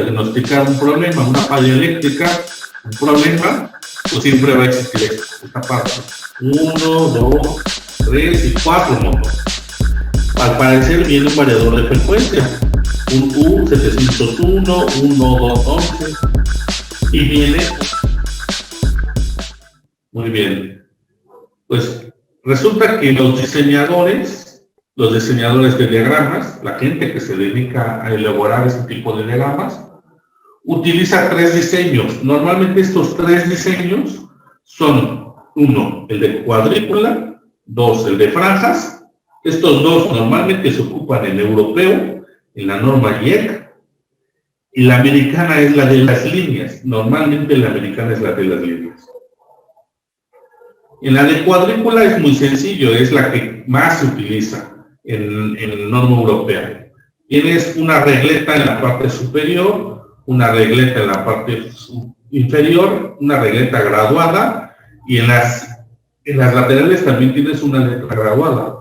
diagnosticar un problema, una falla eléctrica, un problema, pues siempre va a existir esta parte. 1, 2, 3 y 4 motores. Al parecer viene un variador de frecuencia, un U701, un No211, y viene... Muy bien. Pues resulta que los diseñadores de diagramas, la gente que se dedica a elaborar este tipo de diagramas, utiliza 3 diseños. Normalmente estos 3 diseños son, 1, el de cuadrícula, 2, el de franjas. Estos 2 normalmente se ocupan en europeo, en la norma IEC, y la americana es la de las líneas. Normalmente la americana es la de las líneas. En la de cuadrícula es muy sencillo, es la que más se utiliza en norma europea. Tienes una regleta en la parte superior, una regleta en la parte inferior, una regleta graduada, y en las laterales también tienes una letra graduada.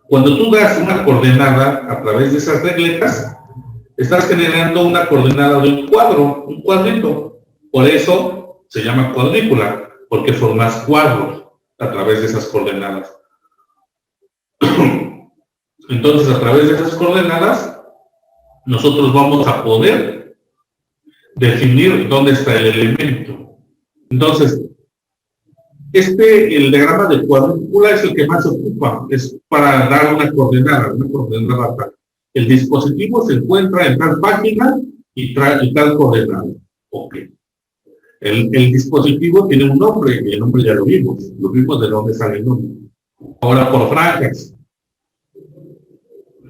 Cuando tú das una coordenada a través de esas regletas, estás generando una coordenada de un cuadro, un cuadrito. Por eso se llama cuadrícula, porque formas cuadros a través de esas coordenadas. Entonces, a través de esas coordenadas, nosotros vamos a poder definir dónde está el elemento. Entonces, el diagrama de cuadrícula es el que más se ocupa, es para dar una coordenada tal. El dispositivo se encuentra en tal página y tal coordenada. Ok. El dispositivo tiene un nombre, y el nombre ya lo vimos de dónde sale el nombre. Ahora, por franjas.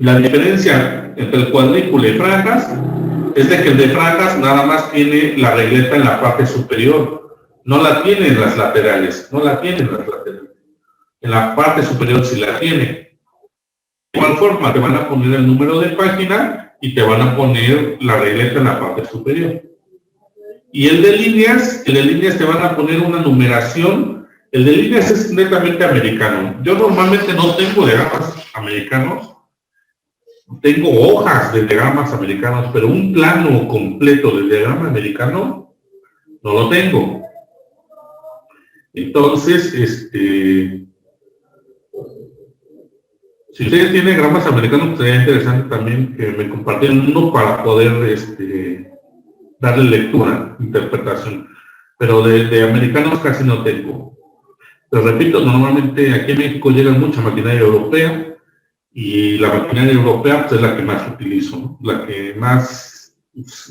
La diferencia entre el cuadrícula y franjas es de que el de franjas nada más tiene la regleta en la parte superior, no la tiene en las laterales, En la parte superior sí la tiene. De igual forma, te van a poner el número de página y te van a poner la regleta en la parte superior. Y el de líneas te van a poner una numeración. El de líneas es netamente americano. Yo normalmente no tengo diagramas americanos, tengo hojas de diagramas americanos, pero un plano completo del diagrama americano no lo tengo. Entonces, si ustedes tienen diagramas americanos, sería interesante también que me compartieran uno para poder darle lectura, interpretación. Pero de americanos casi no tengo. Pero repito, normalmente aquí en México llega mucha maquinaria europea, y la maquinaria europea pues, es la que más utilizo, ¿no? La que más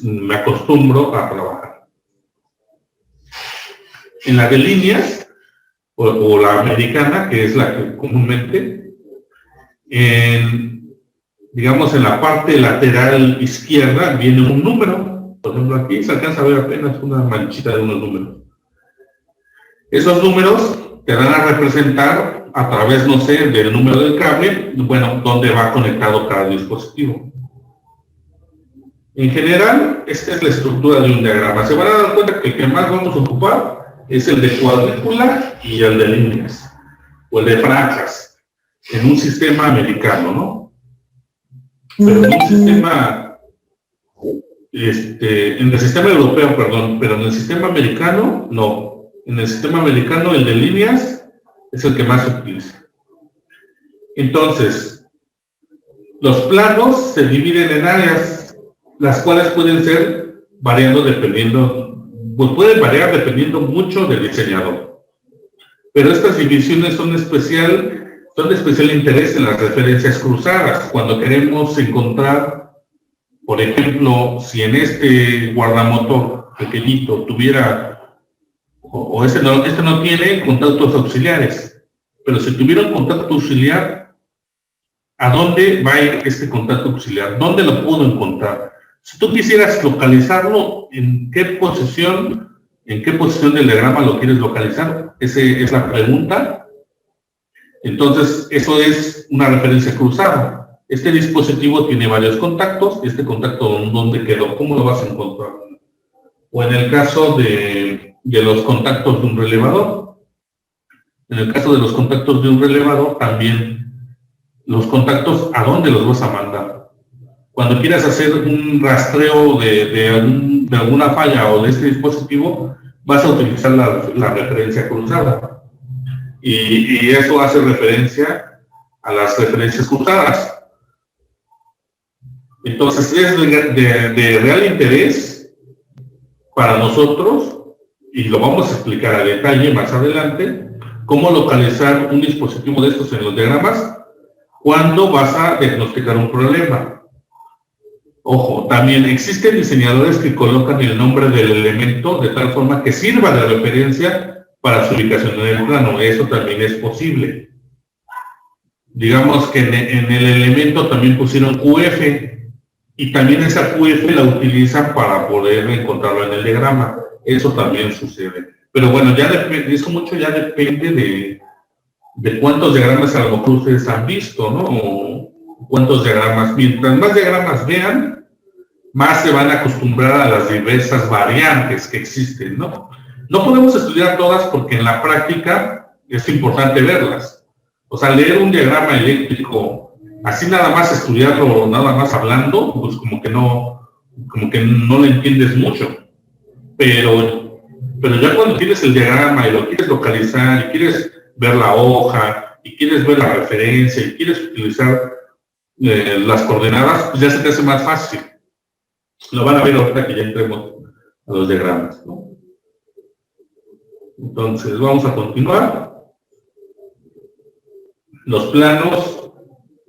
me acostumbro a trabajar. En la de líneas, o la americana, que es la que comúnmente, digamos en la parte lateral izquierda viene un número. Por ejemplo, aquí se alcanza a ver apenas una manchita de unos números. Esos números te van a representar a través, no sé, del número del cable, bueno, dónde va conectado cada dispositivo. En general, esta es la estructura de un diagrama. Se van a dar cuenta que el que más vamos a ocupar es el de cuadrícula y el de líneas, o el de franjas, en un sistema americano, ¿no? Pero en un sistema, en el sistema europeo, perdón, pero en el sistema americano, no. En el sistema americano, el de líneas es el que más se utiliza. Entonces, los planos se dividen en áreas, las cuales pueden ser variando pueden variar dependiendo mucho del diseñador. Pero estas divisiones son de especial interés en las referencias cruzadas. Cuando queremos encontrar, por ejemplo, si en este guardamotor pequeñito tuviera este no tiene contactos auxiliares, pero si tuviera un contacto auxiliar, ¿a dónde va a ir este contacto auxiliar? ¿Dónde lo puedo encontrar? Si tú quisieras localizarlo, ¿en qué posición del diagrama lo quieres localizar? Esa es la pregunta. Entonces, eso es una referencia cruzada. Este dispositivo tiene varios contactos. Este contacto, ¿dónde quedó? ¿Cómo lo vas a encontrar? O en el caso de los contactos de un relevador. En el caso de los contactos de un relevador, también los contactos, ¿a dónde los vas a mandar? cuando quieras hacer un rastreo de alguna falla o de este dispositivo, vas a utilizar la referencia cruzada. Y eso hace referencia a las referencias cruzadas. Entonces es de real interés para nosotros, y lo vamos a explicar a detalle más adelante, cómo localizar un dispositivo de estos en los diagramas cuando vas a diagnosticar un problema. Ojo, también existen diseñadores que colocan el nombre del elemento de tal forma que sirva de referencia para su ubicación en el plano. Eso también es posible. Digamos que en el elemento también pusieron QF, y también esa QF la utilizan para poder encontrarlo en el diagrama. Eso también sucede. Pero bueno, ya depende, eso mucho ya depende de cuántos diagramas a lo mejor ustedes han visto, ¿no? O cuántos diagramas. Mientras más diagramas vean, más se van a acostumbrar a las diversas variantes que existen, ¿no? No podemos estudiar todas porque en la práctica es importante verlas. O sea, leer un diagrama eléctrico, así nada más estudiarlo, nada más hablando, pues como que no lo entiendes mucho. Pero ya cuando tienes el diagrama y lo quieres localizar, y quieres ver la hoja, y quieres ver la referencia, y quieres utilizar las coordenadas, pues ya se te hace más fácil. Lo van a ver ahorita que ya entremos a los diagramas, ¿no? Entonces, vamos a continuar. Los planos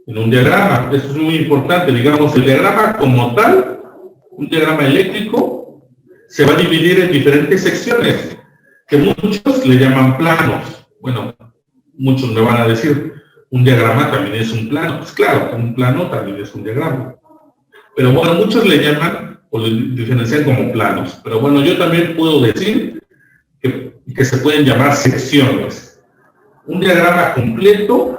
en un diagrama. Esto es muy importante. Digamos, el diagrama como tal, un diagrama eléctrico, se va a dividir en diferentes secciones, que muchos le llaman planos. Bueno, muchos me van a decir, un diagrama también es un plano. Pues claro, un plano también es un diagrama. Pero bueno, muchos le llaman o le diferencian como planos. Pero bueno, yo también puedo decir que se pueden llamar secciones. Un diagrama completo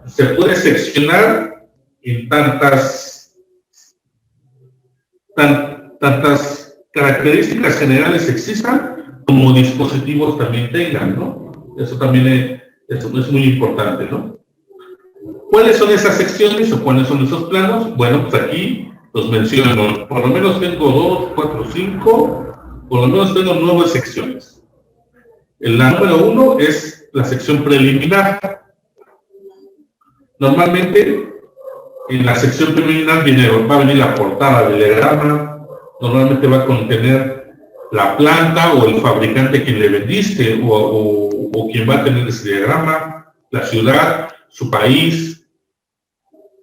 se puede seccionar en tantas características generales existan como dispositivos también tengan, ¿no? Eso también es muy importante, ¿no? ¿Cuáles son esas secciones o cuáles son esos planos? Bueno, pues aquí los menciono. Por lo menos tengo 2, 4, 5, por lo menos tengo 9 secciones. La número 1 es la sección preliminar. Normalmente en la sección preliminar va a venir la portada del diagrama, normalmente va a contener la planta o el fabricante que le vendiste o quien va a tener ese diagrama, la ciudad, su país,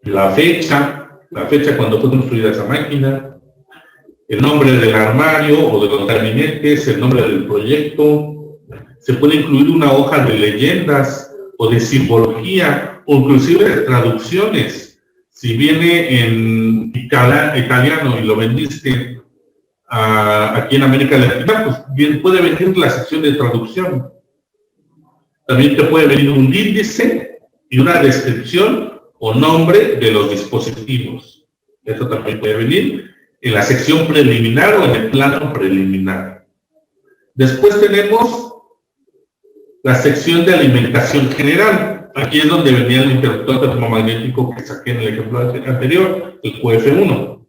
la fecha cuando fue construida esa máquina, el nombre del armario o de los gabinetes, el nombre del proyecto. Se puede incluir una hoja de leyendas o de simbología o inclusive de traducciones. Si viene en italiano y lo vendiste aquí en América Latina, pues bien puede venir la sección de traducción. También te puede venir un índice y una descripción o nombre de los dispositivos. Eso también puede venir en la sección preliminar o en el plano preliminar. Después tenemos la sección de alimentación general. Aquí es donde venía el interruptor termomagnético que saqué en el ejemplo anterior, el QF1.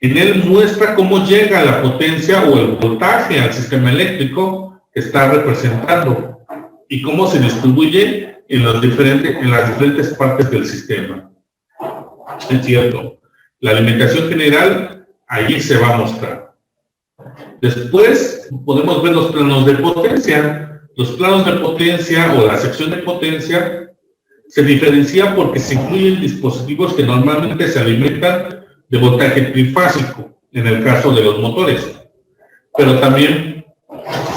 En él muestra cómo llega la potencia o el voltaje al sistema eléctrico que está representando y cómo se distribuye en las diferentes partes del sistema. Es cierto, la alimentación general allí se va a mostrar. Después podemos ver los planos de potencia. Los planos de potencia o la sección de potencia se diferencian porque se incluyen dispositivos que normalmente se alimentan de voltaje trifásico, en el caso de los motores. Pero también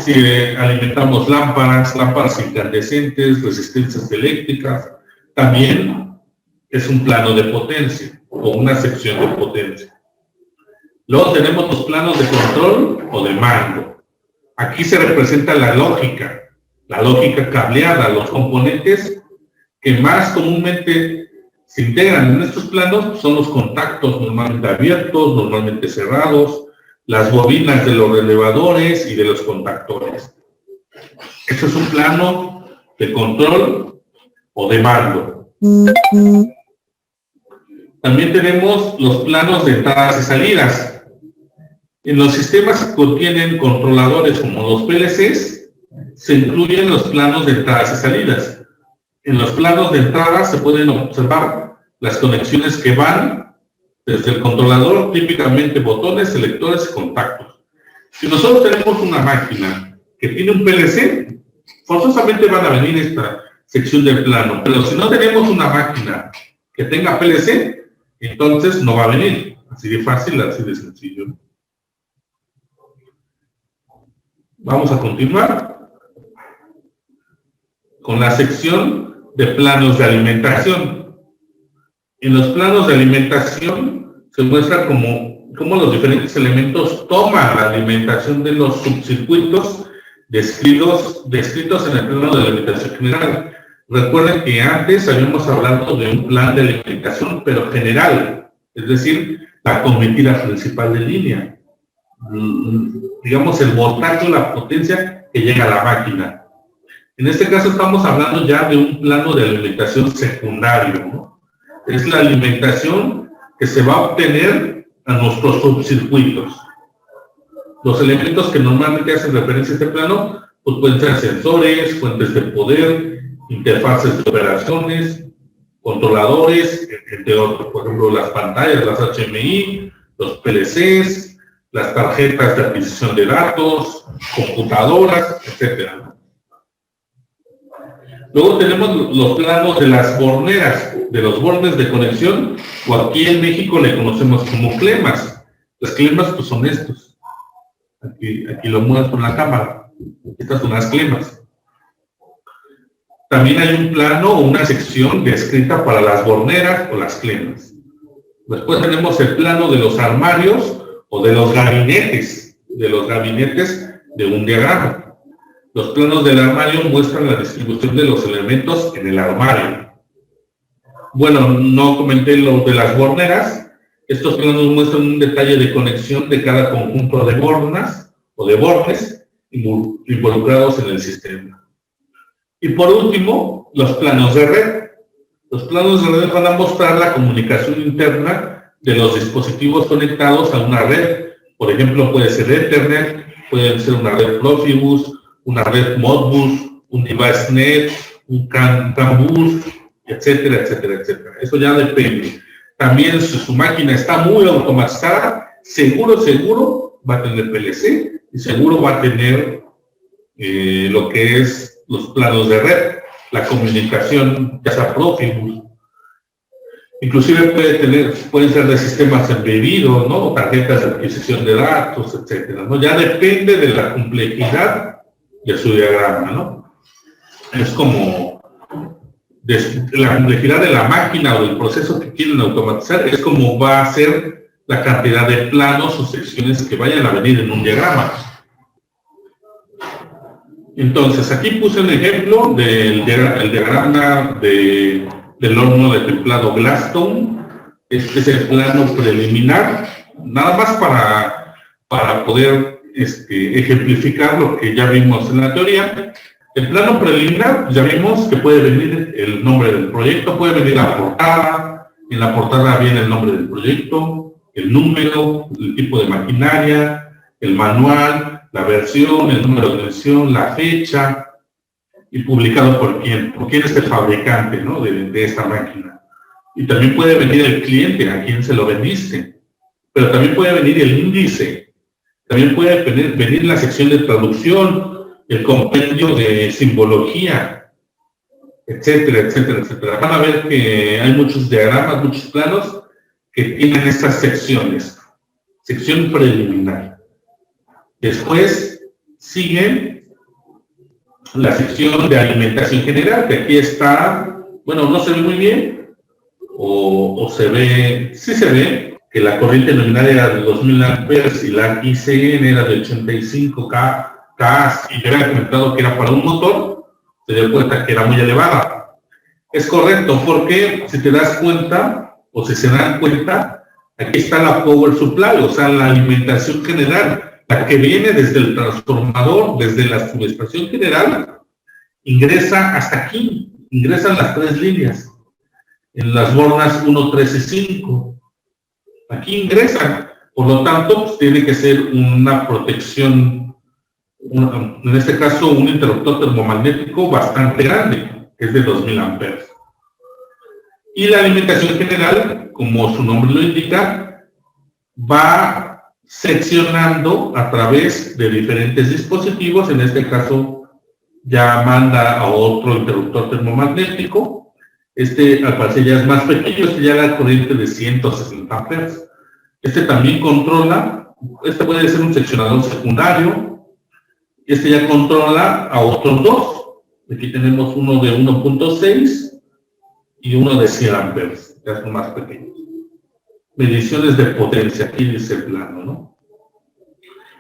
si alimentamos lámparas incandescentes, resistencias eléctricas, también es un plano de potencia o una sección de potencia. Luego tenemos los planos de control o de mando. Aquí se representa la lógica cableada, los componentes que más comúnmente se integran en estos planos son los contactos normalmente abiertos, normalmente cerrados, las bobinas de los relevadores y de los contactores. Este es un plano de control o de mando. También tenemos los planos de entradas y salidas. En los sistemas que contienen controladores como los PLCs, se incluyen los planos de entradas y salidas. En los planos de entrada se pueden observar las conexiones que van desde el controlador, típicamente botones, selectores y contactos. Si nosotros tenemos una máquina que tiene un PLC, forzosamente van a venir esta sección del plano, pero si no tenemos una máquina que tenga PLC, entonces no va a venir. Así de fácil, así de sencillo. Vamos a continuar con la sección de planos de alimentación. En los planos de alimentación se muestra cómo los diferentes elementos toman la alimentación de los subcircuitos descritos en el plano de alimentación general. Recuerden que antes habíamos hablado de un plan de alimentación, pero general, es decir, la cometida principal de línea. Digamos, el voltaje o la potencia que llega a la máquina. En este caso estamos hablando ya de un plano de alimentación secundario, ¿no? Es la alimentación que se va a obtener a nuestros subcircuitos. Los elementos que normalmente hacen referencia a este plano, pues pueden ser sensores, fuentes de poder, interfaces de operaciones, controladores, entre otros, por ejemplo, las pantallas, las HMI, los PLCs, las tarjetas de adquisición de datos, computadoras, etc. Luego tenemos los planos de las borneras, de los bordes de conexión, o aquí en México le conocemos como clemas. Las clemas pues son estos. Aquí lo muestro en la cámara. Estas son las clemas. También hay un plano o una sección descrita para las borneras o las clemas. Después tenemos el plano de los armarios o de los gabinetes de un diagrama. Los planos del armario muestran la distribución de los elementos en el armario. Bueno, no comenté lo de las borneras. Estos planos muestran un detalle de conexión de cada conjunto de bornas o de bornes involucrados en el sistema. Y por último, los planos de red. Los planos de red van a mostrar la comunicación interna de los dispositivos conectados a una red. Por ejemplo, puede ser Ethernet, puede ser una red Profibus, una red Modbus, un DeviceNet, un CAN bus, etcétera, etcétera, etcétera. Eso ya depende. También si su máquina está muy automatizada, seguro va a tener PLC y seguro va a tener lo que es los planos de red, la comunicación, ya sea Profibus. Inclusive pueden ser de sistemas embebidos, ¿no? Tarjetas de adquisición de datos, etcétera, ¿no? Ya depende de la complejidad de su diagrama, ¿no? Es como la complejidad de la máquina o del proceso que quieren automatizar, es como va a ser la cantidad de planos o secciones que vayan a venir en un diagrama. Entonces, aquí puse un ejemplo del diagrama del horno de templado Gladstone. Este es el plano preliminar, nada más para poder ejemplificar lo que ya vimos en la teoría. El plano preliminar, ya vimos que puede venir el nombre del proyecto, puede venir la portada, en la portada viene el nombre del proyecto, el número, el tipo de maquinaria, el manual, la versión, el número de versión, la fecha, y publicado por quién es el fabricante, ¿no? de esta máquina. Y también puede venir el cliente, a quién se lo vendiste, pero también puede venir el índice, también puede venir la sección de traducción, el compendio de simbología, etcétera, etcétera, etcétera. Van a ver que hay muchos diagramas, muchos planos que tienen estas secciones. Sección preliminar. Después sigue la sección de alimentación general, que aquí está, bueno, no se ve muy bien, o se ve, sí se ve, que la corriente nominal era de 2000 amperes y la ICN era de 85 K, y yo había comentado que era para un motor, se dio cuenta que era muy elevada. Es correcto, porque si te das cuenta, o si se dan cuenta, aquí está la power supply, o sea, la alimentación general, la que viene desde el transformador, desde la subestación general, ingresa hasta aquí, ingresan las 3 líneas. en las bordas 1, 3 y 5. Aquí ingresan, por lo tanto, pues, tiene que ser una protección, en este caso un interruptor termomagnético bastante grande, que es de 2000 amperes. Y la alimentación general, como su nombre lo indica, va seccionando a través de diferentes dispositivos, en este caso ya manda a otro interruptor termomagnético. Al parecer ya es más pequeño, ya la corriente de 160 amperes. También controla, puede ser un seccionador secundario, ya controla a otros dos. Aquí tenemos uno de 1.6 y uno de 100 amperes, ya son más pequeños. Mediciones de potencia, aquí dice el plano, ¿no?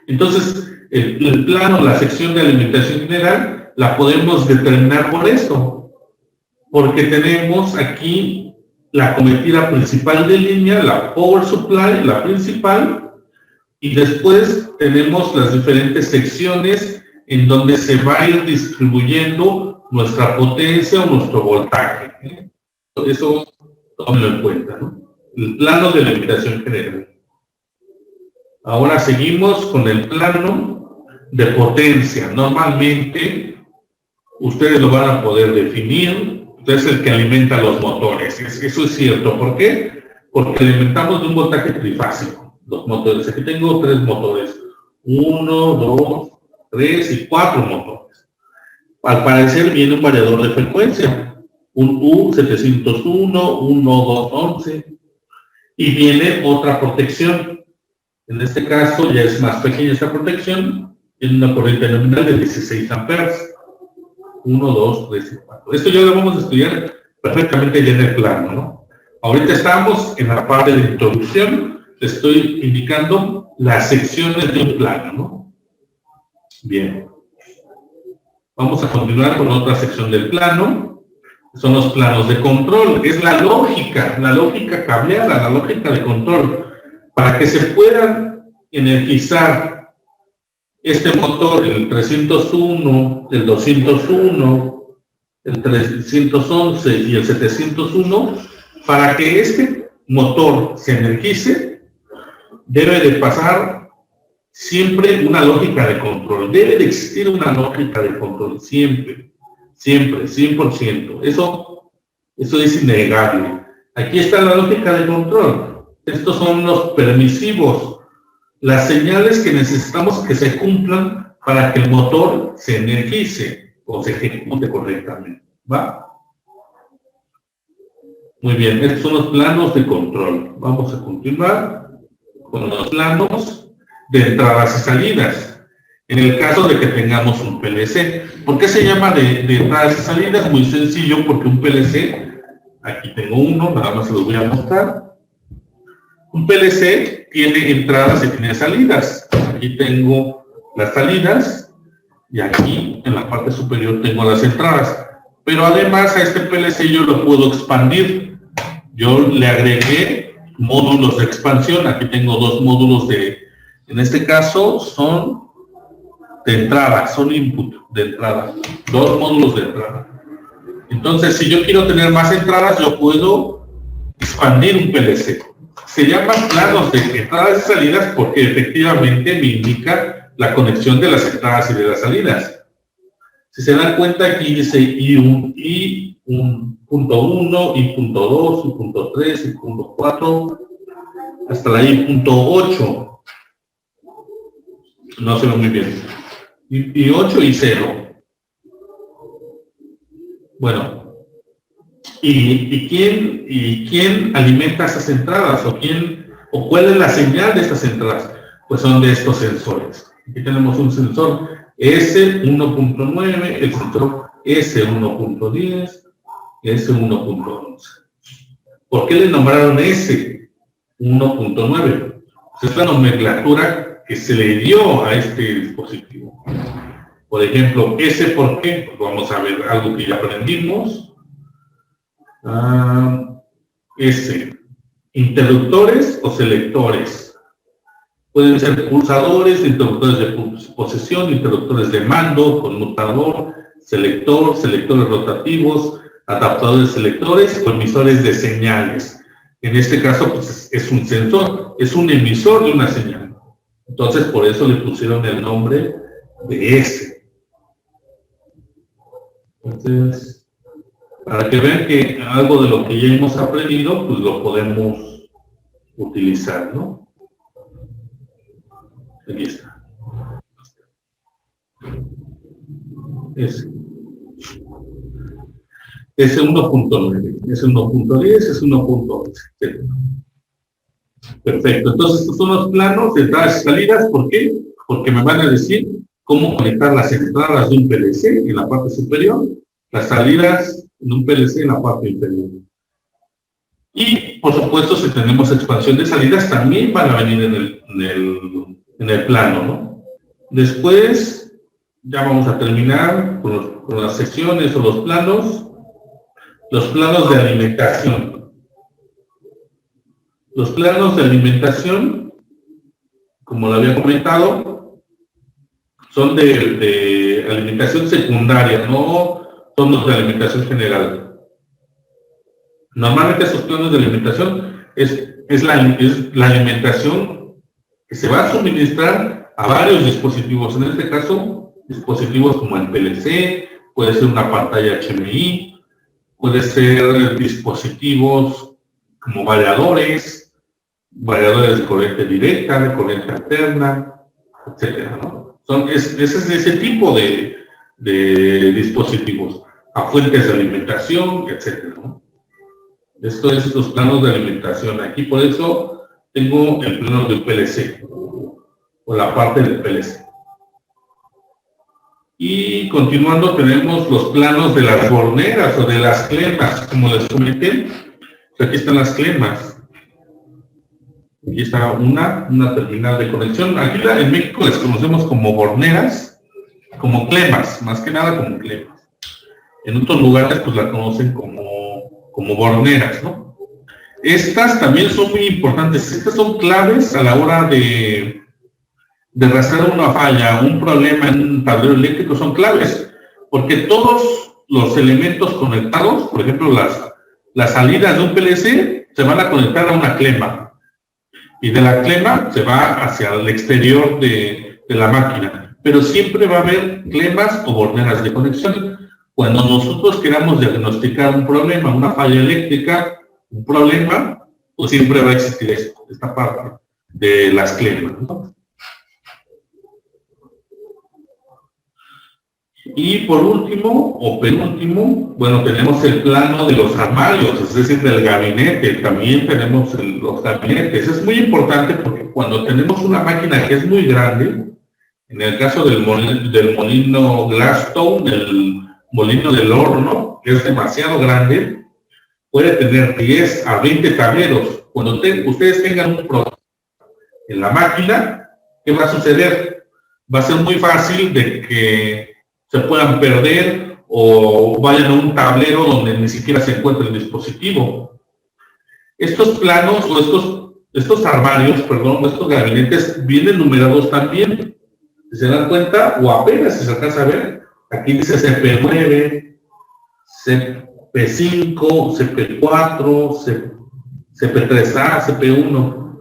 Entonces, el plano, la sección de alimentación general, la podemos determinar por esto, porque tenemos aquí la cometida principal de línea, la power supply, la principal, y después tenemos las diferentes secciones en donde se va a ir distribuyendo nuestra potencia o nuestro voltaje, ¿eh? Eso tómenlo en cuenta, ¿no? El plano de alimentación general. Ahora seguimos con el plano de potencia. Normalmente ustedes lo van a poder definir. Es el que alimenta los motores. Eso es cierto. ¿Por qué? Porque alimentamos de un voltaje trifásico los motores. Aquí tengo 3 motores. 1, 2, 3 y 4 motores. Al parecer viene un variador de frecuencia. Un U701, un O211. Y viene otra protección. En este caso ya es más pequeña esta protección. Tiene una corriente nominal de 16 amperes. 1, 2, 3 y 4. Esto ya lo vamos a estudiar perfectamente ya en el plano, ¿no? Ahorita estamos en la parte de introducción. Te estoy indicando las secciones de un plano, ¿no? Bien. Vamos a continuar con otra sección del plano. Son los planos de control. Es la lógica cableada, la lógica de control. Para que se puedan energizar este motor, el 301, el 201, el 311 y el 701, para que este motor se energice, debe de pasar siempre una lógica de control. Debe de existir una lógica de control, siempre, 100%. Eso es innegable. Aquí está la lógica de control. Estos son los permisivos, las señales que necesitamos que se cumplan para que el motor se energice o se ejecute correctamente. ¿Va? Muy bien, estos son los planos de control. Vamos a continuar con los planos de entradas y salidas. En el caso de que tengamos un PLC. ¿Por qué se llama de entradas y salidas? Muy sencillo, porque un PLC, aquí tengo uno, nada más se los voy a mostrar. Un PLC tiene entradas y tiene salidas. Aquí tengo las salidas y aquí en la parte superior tengo las entradas. Pero además a este PLC yo lo puedo expandir. Yo le agregué módulos de expansión. Aquí tengo 2 módulos en este caso son de entrada, son input de entrada. 2 módulos de entrada. Entonces, si yo quiero tener más entradas, yo puedo expandir un PLC. Se llaman planos de entradas y salidas porque efectivamente me indica la conexión de las entradas y de las salidas. Si se dan cuenta, aquí dice I1, punto 1, I punto 2, I punto 3, I punto 4, hasta la I punto 8. No se ve muy bien. I 8 y 0. Bueno. ¿Y quién alimenta esas entradas? ¿O cuál es la señal de estas entradas? Pues son de estos sensores. Aquí tenemos un sensor S1.9, el sensor S1.10, S1.11. ¿Por qué le nombraron S1.9? Pues es la nomenclatura que se le dio a este dispositivo. Por ejemplo, S, ¿por qué? Pues vamos a ver algo que ya aprendimos. S. Interruptores o selectores. Pueden ser pulsadores, interruptores de posesión, interruptores de mando, conmutador, selector, selectores rotativos, adaptadores selectores o emisores de señales. En este caso, pues, es un sensor, es un emisor de una señal. Entonces, por eso le pusieron el nombre de este. Entonces, para que vean que algo de lo que ya hemos aprendido, pues lo podemos utilizar, ¿no? Aquí está. Es 1.9, es 1.10, es 1.11, etc. Perfecto. Entonces, estos son los planos de entradas y salidas. ¿Por qué? Porque me van a decir cómo conectar las entradas de un PLC en la parte superior, las salidas en un PLC en la parte inferior. Y, por supuesto, si tenemos expansión de salidas, también van a venir en el plano, ¿no? Después, ya vamos a terminar con las secciones o los planos de alimentación. Los planos de alimentación, como lo había comentado, son de alimentación secundaria, no son los de alimentación general. Normalmente esos planos de alimentación es la alimentación que se va a suministrar a varios dispositivos. En este caso, dispositivos como el PLC, puede ser una pantalla HMI, puede ser dispositivos como variadores de corriente directa, de corriente alterna, etcétera, ¿no? Ese es ese tipo de dispositivos, a fuentes de alimentación, etcétera, ¿no? Esto es los planos de alimentación. Aquí por eso tengo el plano del PLC, o la parte del PLC. Y continuando tenemos los planos de las borneras o de las clemas, como les comenté. Aquí están las clemas. Aquí está una terminal de conexión. Aquí en México les conocemos como borneras, como clemas, más que nada como clemas. En otros lugares pues la conocen como borneras, ¿no? Estas también son muy importantes. Estas son claves a la hora de rastrear una falla, un problema en un tablero eléctrico, son claves, porque todos los elementos conectados, por ejemplo, las salidas de un PLC, se van a conectar a una clema, y de la clema se va hacia el exterior de la máquina, pero siempre va a haber clemas o borneras de conexión. Cuando nosotros queramos diagnosticar un problema, una falla eléctrica, un problema, pues siempre va a existir esta parte de las clemas, ¿no? Y por último, o penúltimo, bueno, tenemos el plano de los armarios, es decir, del gabinete. También tenemos los gabinetes. Es muy importante porque cuando tenemos una máquina que es muy grande, en el caso del molino Gladstone, el molino del horno, que es demasiado grande, puede tener 10 a 20 tableros. Cuando ustedes tengan un problema en la máquina, ¿qué va a suceder? Va a ser muy fácil de que se puedan perder o vayan a un tablero donde ni siquiera se encuentra el dispositivo. Estos planos o estos armarios, perdón, estos gabinetes vienen numerados también. Si se dan cuenta, o apenas si se alcanza a ver, aquí dice CP9, CP5, CP4, CP3A, CP1.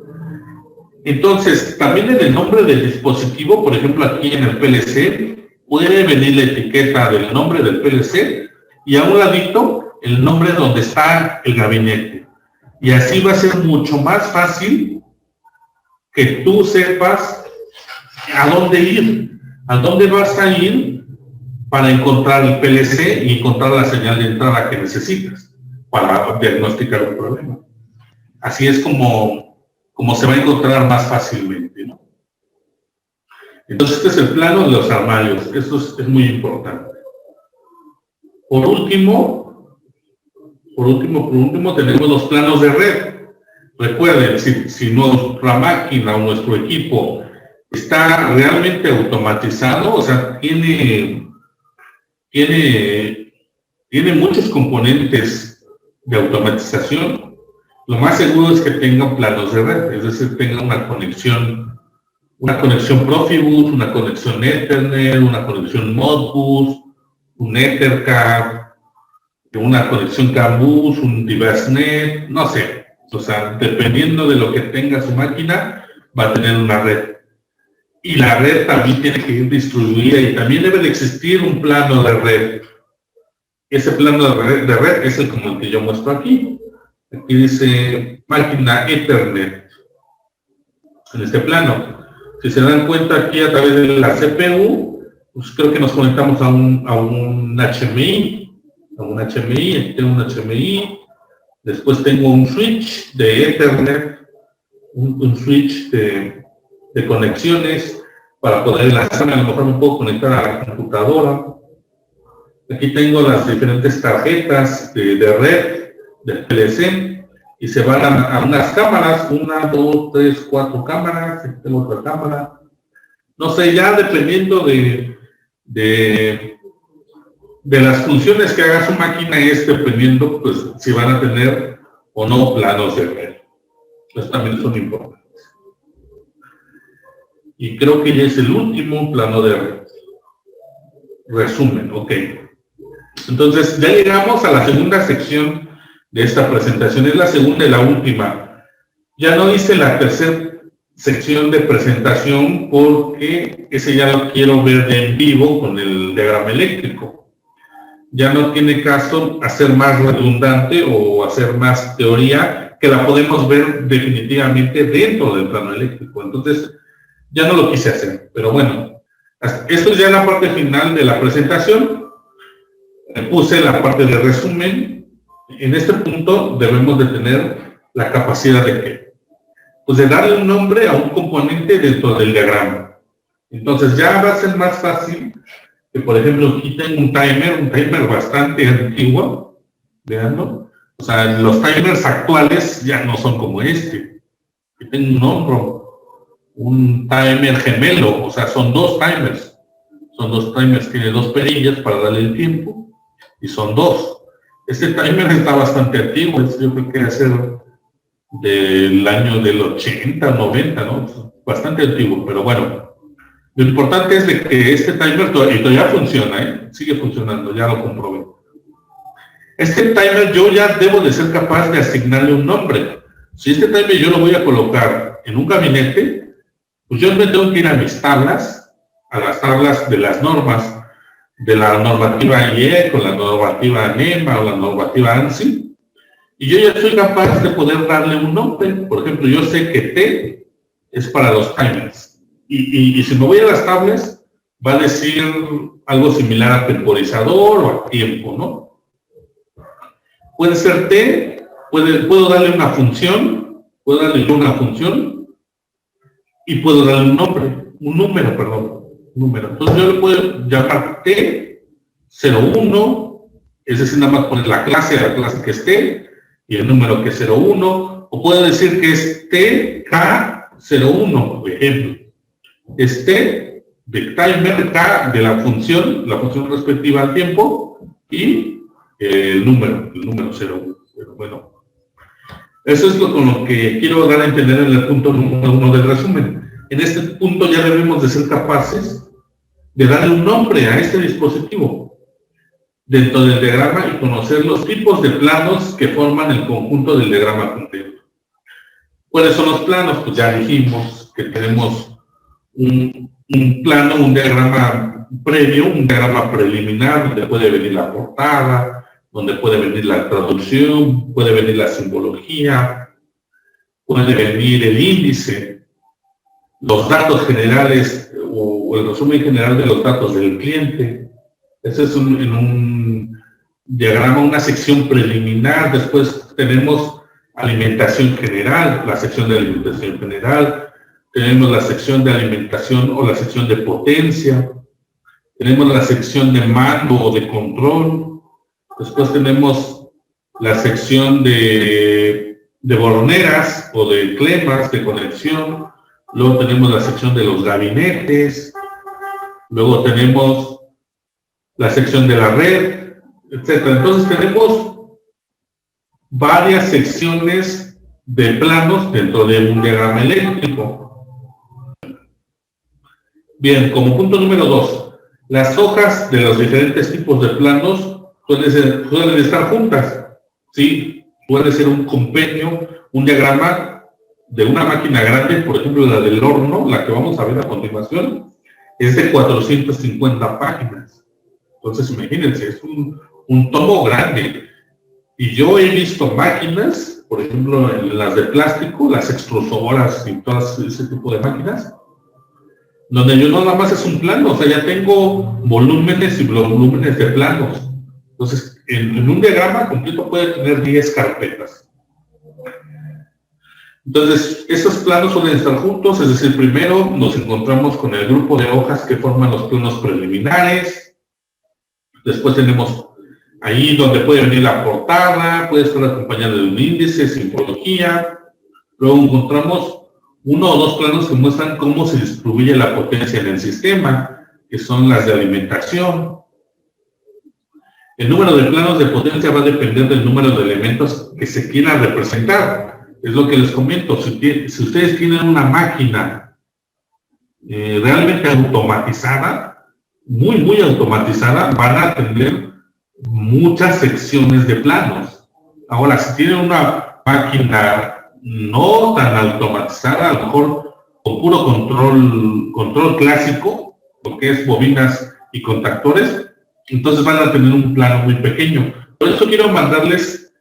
Entonces, también en el nombre del dispositivo, por ejemplo, aquí en el PLC, puede venir la etiqueta del nombre del PLC y a un ladito el nombre donde está el gabinete. Y así va a ser mucho más fácil que tú sepas a dónde ir, a dónde vas a ir para encontrar el PLC y encontrar la señal de entrada que necesitas para diagnosticar un problema. Así es como se va a encontrar más fácilmente, ¿no? Entonces, este es el plano de los armarios. Esto es muy importante. Por último, tenemos los planos de red. Recuerden, si nuestra máquina o nuestro equipo está realmente automatizado, o sea, tiene muchos componentes de automatización, lo más seguro es que tenga planos de red, es decir, tenga una conexión Profibus, una conexión Ethernet, una conexión Modbus, un Ethercard, una conexión CAN-bus, un DiverseNet, no sé. O sea, dependiendo de lo que tenga su máquina, va a tener una red. Y la red también tiene que ir distribuida y también debe de existir un plano de red. Ese plano de red es el como el que yo muestro aquí. Aquí dice máquina Ethernet. En este plano. Si se dan cuenta aquí a través de la CPU, pues creo que nos conectamos a un HMI. Aquí tengo un HMI. Después tengo un switch de Ethernet. Un switch de conexiones para poder enlazar. A lo mejor me puedo conectar a la computadora. Aquí tengo las diferentes tarjetas de red del PLC y se van a unas cámaras, 1, 2, 3, 4 cámaras. Aquí tengo otra cámara. No sé, ya dependiendo de las funciones que haga su máquina es dependiendo pues si van a tener o no planos de red. Pues también son importantes. Y creo que ya es el último plano de red. Resumen, ok. Entonces ya llegamos a la segunda sección de esta presentación, es la segunda y la última. Ya no hice la tercera sección de presentación porque ese ya lo quiero ver en vivo con el diagrama eléctrico. Ya no tiene caso hacer más redundante o hacer más teoría, que la podemos ver definitivamente dentro del plano eléctrico. Entonces ya no lo quise hacer, pero bueno, esto es ya la parte final de la presentación. Puse la parte de resumen. En este punto debemos de tener la capacidad de ¿qué? Pues de darle un nombre a un componente dentro del diagrama. Entonces ya va a ser más fácil que, por ejemplo, aquí tengo un timer bastante antiguo, veanlo. O sea, los timers actuales ya no son como este. Aquí tengo un hombro, un timer gemelo, o sea, son dos timers. Son dos timers, tiene dos perillas para darle el tiempo. Y son dos. Este timer está bastante antiguo, yo creo que debe ser del año del 80, 90, ¿no? Bastante antiguo, pero bueno. Lo importante es de que este timer todavía funciona, ¿eh? Sigue funcionando, ya lo comprobé. Este timer yo ya debo de ser capaz de asignarle un nombre. Si este timer yo lo voy a colocar en un gabinete, pues yo me tengo que ir a mis tablas, a las tablas de las normas, de la normativa IE con la normativa NEMA o la normativa ANSI, y yo ya soy capaz de poder darle un nombre. Por ejemplo, yo sé que T es para los timers, y si me voy a las tablas, va a decir algo similar a temporizador o a tiempo, ¿no? Puede ser T, puedo darle una función, y puedo darle un número. Entonces yo le puedo llamar T01, es decir, nada más poner la clase que es T y el número que es 01, o puedo decir que es TK01, por ejemplo. Es T de timer, K de la función respectiva al tiempo y el número 01. Pero bueno, eso es con lo que quiero dar a entender en el punto número 1 del resumen. En este punto ya debemos de ser capaces de darle un nombre a este dispositivo dentro del diagrama y conocer los tipos de planos que forman el conjunto del diagrama completo. ¿Cuáles son los planos? Pues ya dijimos que tenemos un plano, un diagrama previo, un diagrama preliminar, donde puede venir la portada, donde puede venir la traducción, puede venir la simbología, puede venir el índice, los datos generales o el resumen general de los datos del cliente. Ese es en un diagrama, una sección preliminar. Después tenemos alimentación general, la sección de alimentación general. Tenemos la sección de alimentación o la sección de potencia. Tenemos la sección de mando o de control. Después tenemos la sección de borneras o de clemas de conexión. Luego tenemos la sección de los gabinetes. Luego tenemos la sección de la red, etc. Entonces tenemos varias secciones de planos dentro de un diagrama eléctrico. Bien, como punto número 2, las hojas de los diferentes tipos de planos suelen estar juntas, ¿sí? Puede ser un compendio, un diagrama de una máquina grande, por ejemplo la del horno, la que vamos a ver a continuación, es de 450 páginas. Entonces imagínense, es un tomo grande. Y yo he visto máquinas, por ejemplo en las de plástico, las extrusoras y todas ese tipo de máquinas, donde yo nada más es un plano, o sea, ya tengo volúmenes y volúmenes de planos. Entonces, en un diagrama completo puede tener 10 carpetas. Entonces, estos planos suelen estar juntos, es decir, primero nos encontramos con el grupo de hojas que forman los planos preliminares. Después tenemos ahí donde puede venir la portada, puede estar acompañada de un índice, simbología. Luego encontramos uno o dos planos que muestran cómo se distribuye la potencia en el sistema, que son las de alimentación. El número de planos de potencia va a depender del número de elementos que se quieran representar. Es lo que les comento, si ustedes tienen una máquina realmente automatizada, muy automatizada, van a tener muchas secciones de planos. Ahora, si tienen una máquina no tan automatizada, a lo mejor con puro control clásico, lo que es bobinas y contactores, entonces van a tener un plano muy pequeño. Por eso quiero mandarles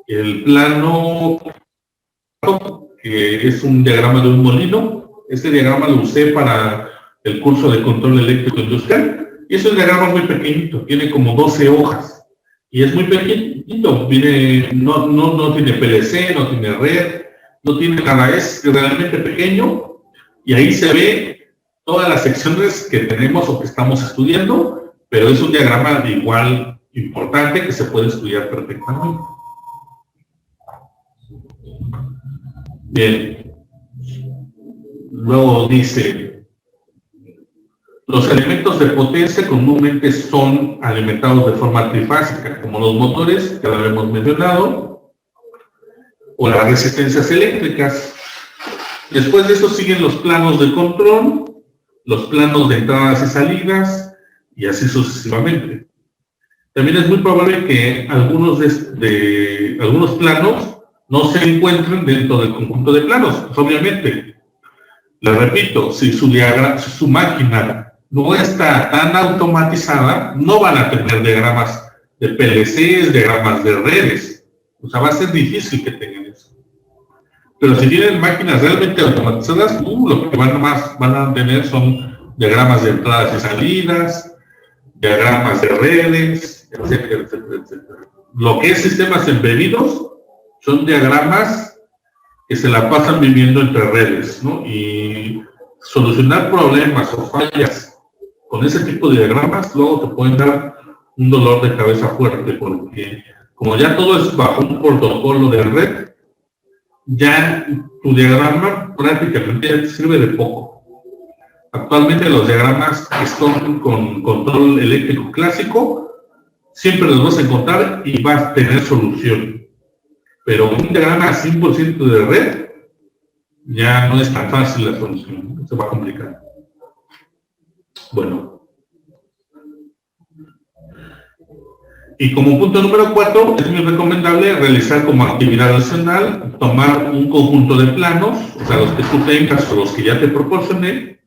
el plano, que es un diagrama de un molino. Este diagrama lo usé para el curso de control eléctrico industrial, y es un diagrama muy pequeñito, tiene como 12 hojas, y es muy pequeñito, no tiene PLC, no tiene red, no tiene nada, es realmente pequeño, y ahí se ve todas las secciones que tenemos o que estamos estudiando, pero es un diagrama de igual importante que se puede estudiar perfectamente. Bien. Luego dice, los elementos de potencia comúnmente son alimentados de forma trifásica, como los motores, que lo hemos mencionado, o las resistencias eléctricas. Después de eso siguen los planos de control, los planos de entradas y salidas, y así sucesivamente. También es muy probable que algunos algunos planos no se encuentren dentro del conjunto de planos. Pues obviamente, les repito, si su máquina no está tan automatizada, no van a tener diagramas de PLCs, diagramas de redes. O sea, va a ser difícil que tengan eso. Pero si tienen máquinas realmente automatizadas, lo que van a tener son diagramas de entradas y salidas, diagramas de redes, etcétera, etcétera, etcétera. Lo que es sistemas embebidos son diagramas que se la pasan viviendo entre redes, ¿no? Y solucionar problemas o fallas con ese tipo de diagramas luego te pueden dar un dolor de cabeza fuerte, porque como ya todo es bajo un protocolo de red, ya tu diagrama prácticamente ya te sirve de poco. Actualmente los diagramas que son con control eléctrico clásico siempre los vas a encontrar y vas a tener solución. Pero un diagrama 100% de red ya no es tan fácil la solución, se va a complicar. Bueno. Y como punto número 4, es muy recomendable realizar como actividad adicional, tomar un conjunto de planos, o sea, los que tú tengas o los que ya te proporcioné,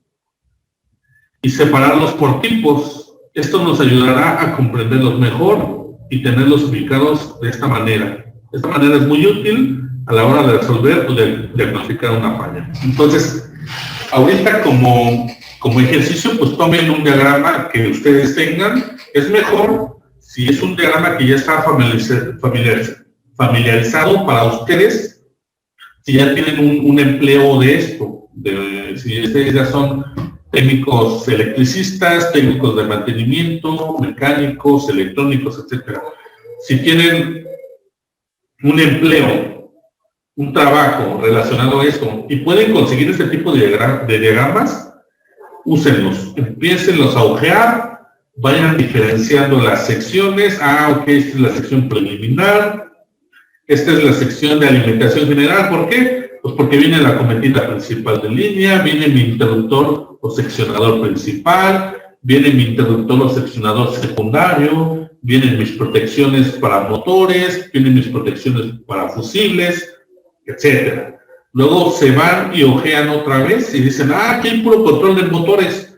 y separarlos por tipos. Esto nos ayudará a comprenderlos mejor y tenerlos ubicados de esta manera. Esta manera es muy útil a la hora de resolver o de diagnosticar una falla. Entonces, ahorita como ejercicio, pues tomen un diagrama que ustedes tengan. Es mejor si es un diagrama que ya está familiarizado para ustedes, si ya tienen un empleo de esto, si ustedes ya son técnicos electricistas, técnicos de mantenimiento, mecánicos, electrónicos, etc. Si tienen un empleo, un trabajo relacionado a esto y pueden conseguir este tipo de diagramas, úsenlos, empiécenlos a ojear, vayan diferenciando las secciones. Ok, esta es la sección preliminar, esta es la sección de alimentación general. ¿Por qué? Pues porque viene la cometida principal de línea, viene mi interruptor o seccionador principal, viene mi interruptor o seccionador secundario, vienen mis protecciones para motores, vienen mis protecciones para fusibles, etcétera. Luego se van y ojean otra vez y dicen, aquí hay puro control de motores.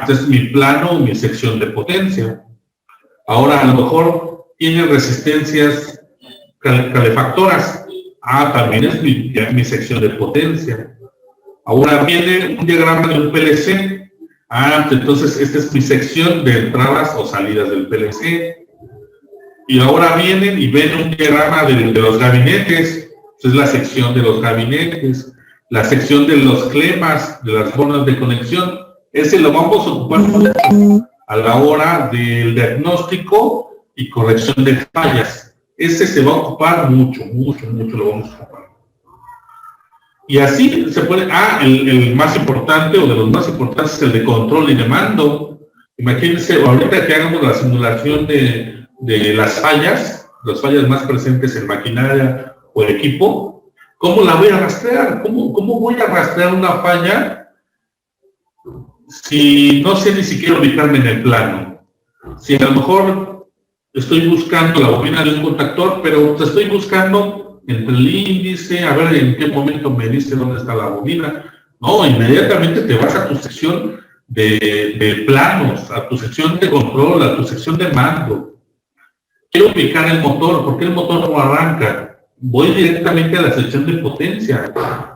Pues es mi plano, mi sección de potencia. Ahora a lo mejor tiene resistencias calefactoras. También es mi sección de potencia. Ahora viene un diagrama de un PLC. Entonces esta es mi sección de entradas o salidas del PLC. Y ahora vienen y ven un diagrama de los gabinetes. Es la sección de los gabinetes, la sección de los clemas, de las zonas de conexión. Ese lo vamos a ocupar a la hora del diagnóstico y corrección de fallas. Ese se va a ocupar mucho lo vamos a ocupar. Y así se puede, el más importante o de los más importantes es el de control y de mando. Imagínense, ahorita que hagamos la simulación de las fallas más presentes en maquinaria o equipo, ¿cómo la voy a rastrear? ¿Cómo voy a rastrear una falla si no sé ni siquiera ubicarme en el plano? Si a lo mejor estoy buscando la bobina de un contactor, pero te estoy buscando entre el índice, a ver en qué momento me dice dónde está la bobina. No, inmediatamente te vas a tu sección de planos, a tu sección de control, a tu sección de mando. Quiero ubicar el motor, ¿por qué el motor no arranca? Voy directamente a la sección de potencia.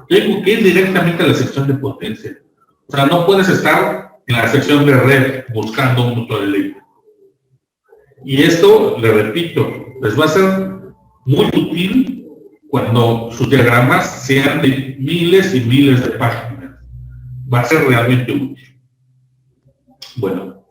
Tengo que ir directamente a la sección de potencia. O sea, no puedes estar en la sección de red buscando un motor eléctrico. Y esto, le repito, les va a ser muy útil cuando sus diagramas sean de miles y miles de páginas. Va a ser realmente útil. Bueno,